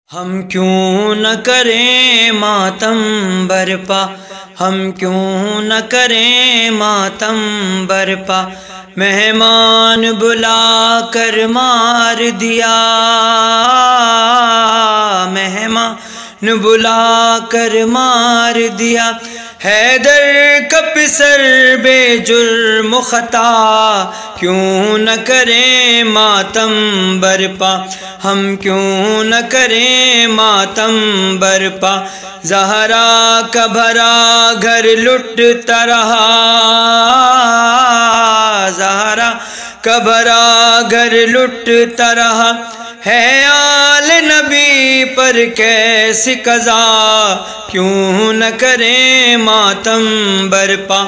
ہم کیوں نہ کریں ماتم برپا، ہم کیوں نہ کریں ماتم برپا، مہمان بلا کر مار دیا، مہمان بلا کر مار دیا، حیدر کا پسر بے جرم خطا، کیوں نہ کریں ماتم برپا، ہم کیوں نہ کریں ماتم برپا، زہرا کا بھرا گھر لٹتا رہا، زہرا کا بھرا گھر لٹتا رہا، ہے آل نبی پر کیسی قضا، کیوں نہ کریں ماتم برپا،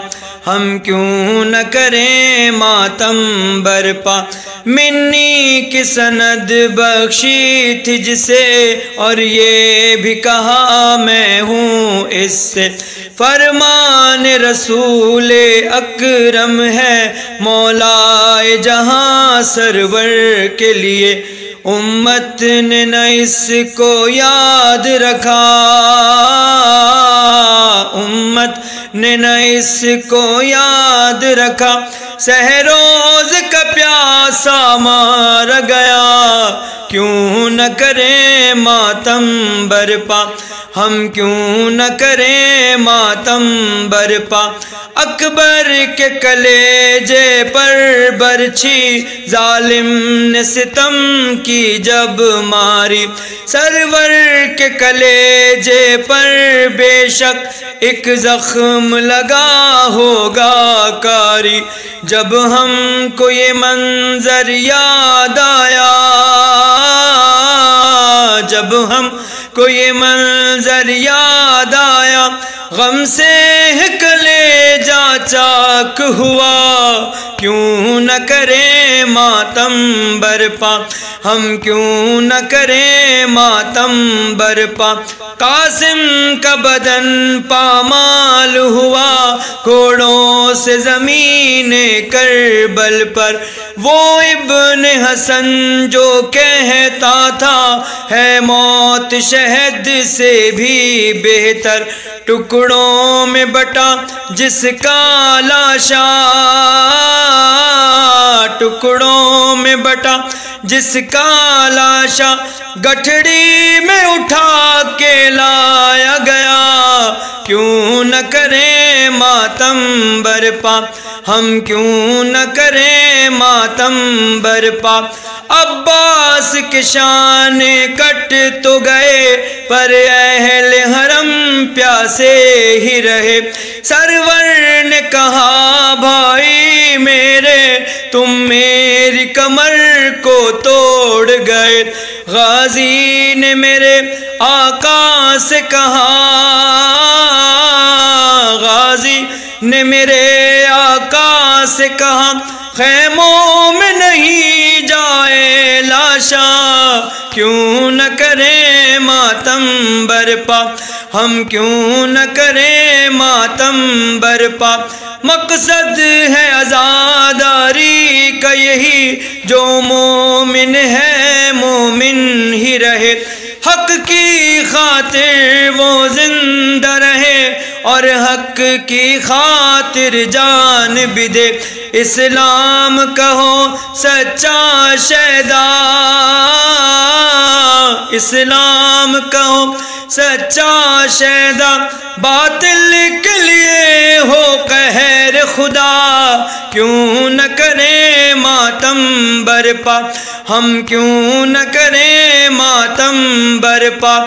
ہم کیوں نہ کریں ماتم برپا، منی کی سند بخشی تھی جسے، اور یہ بھی کہا میں ہوں اس سے، فرمان رسول اکرم ہے مولا جہاں سرور کے لیے، امت نے نہ اس کو یاد رکھا، امت نے نہ اس کو یاد رکھا، سحروز کا پیاسا مارا گیا، کیوں نہ کریں ماتم برپا، ہم کیوں نہ کریں ماتم برپا، اکبر کے کلیجے پر برچھی ظالم نے ستم کی جب ماری، سرور کے کلیجے پر بے شک ایک زخم لگا ہوگا کاری، جب ہم کو یہ منظر یاد آیا، جب ہم کو یہ منظر یاد آیا، غم سے کلیجہ چاک ہوا، کیوں نہ کریں ماتم برپا، ہم کیوں نہ کریں ماتم برپا، قاسم کا بدن پامال ہوا کوڑوں سے زمین کربل پر، وہ ابن حسن جو کہتا تھا ہے موت شہد سے بھی بہتر، ٹکڑوں میں بٹا جس کا لاشا، ٹکڑوں میں بٹا جس کا لاشا، گٹھڑی میں اٹھا کے لایا گیا، کیوں نہ کریں ماتم برپا، ہم کیوں نہ کریں ماتم برپا، عباس کے شان کٹ تو گئے پر اہل حرم پیاسے ہی رہے، سرور نے کہا بھائی میرے تم میری کمر کو توڑ گئے، غازی نے میرے آقا سے کہا، غازی نے میرے آقا سے کہا، خیموں میں نہیں جائے لاشا، کیوں نہ کریں ماتم برپا، ہم کیوں نہ کریں ماتم برپا، مقصد ہے عزاداری کا یہی، جو مومن ہے مومن ہی رہے، حق کی خاطر وہ زندہ رہے اور حق کی خاطر جان بھی دے، اسلام کہو سچا شیدا، اسلام کہو سچا شیدا، باطل کے لیے ہو قہر خدا، کیوں نہ کریں ماتم برپا، ہم کیوں نہ کریں ماتم برپا،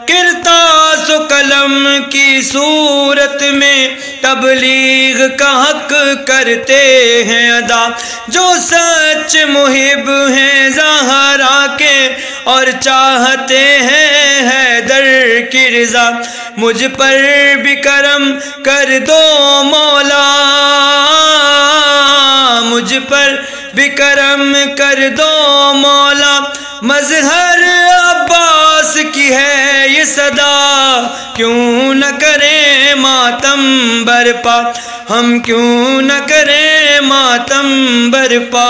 کرتاس و قلم کی صورت میں تبلیغ کا حق کرتے ہیں ادا، جو سچ محب ہیں زہرا کے اور چاہتے ہیں حیدر کی رضا، مجھ پر بھی کرم کر دو مولا، مجھ پر بھی کرم کر دو مولا، مظہر عباس کی ہے یہ صدا، کیوں نہ کریں ماتم برپا، ہم کیوں نہ کریں ماتم برپا۔